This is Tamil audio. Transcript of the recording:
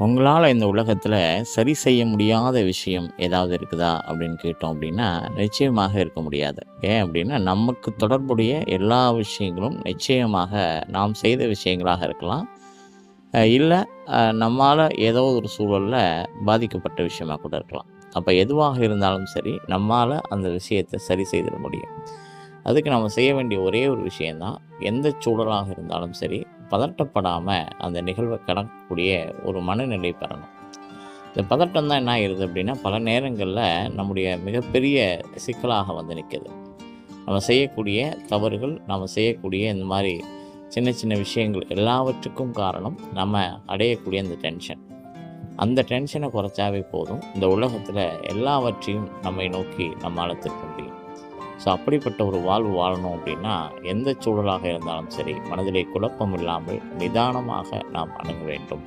உங்களால் இந்த உலகத்தில் சரி செய்ய முடியாத விஷயம் ஏதாவது இருக்குதா அப்படின்னு கேட்டோம் அப்படின்னா நிச்சயமாக இருக்க முடியாது. ஏன் அப்படின்னா நமக்கு தொடர்புடைய எல்லா விஷயங்களும் நிச்சயமாக நாம் செய்த விஷயங்களாக இருக்கலாம். இல்லை நம்மால் ஏதோ ஒரு சூழலில் பாதிக்கப்பட்ட விஷயமாக கூட இருக்கலாம். அப்போ எதுவாக இருந்தாலும் சரி நம்மால் அந்த விஷயத்தை சரி செய்திட முடியும். அதுக்கு நம்ம செய்ய வேண்டிய ஒரே ஒரு விஷயந்தான், எந்த சூழலாக இருந்தாலும் சரி பதட்டப்படாமல் அந்த நிகழ்வை கடக்கக்கூடிய ஒரு மனநிலை பெறணும். இந்த பதட்டம் தான் என்ன ஆயிடுது அப்படின்னா பல நேரங்களில் நம்முடைய மிகப்பெரிய சிக்கலாக வந்து நிற்குது. நம்ம செய்யக்கூடிய தவறுகள், நம்ம செய்யக்கூடிய இந்த மாதிரி சின்ன சின்ன விஷயங்கள் எல்லாவற்றுக்கும் காரணம் நம்ம அடையக்கூடிய அந்த டென்ஷன். அந்த டென்ஷனை குறைச்சாவே போதும், இந்த உலகத்தில் எல்லாவற்றையும் நம்மை நோக்கி நம்மால் திருப்ப முடியும். ஸோ அப்படிப்பட்ட ஒரு வாழ்வு வாழணும் அப்படின்னா எந்த சூழலாக இருந்தாலும் சரி மனதிலே குழப்பம் இல்லாமல் நிதானமாக நாம் அணுக வேண்டும்.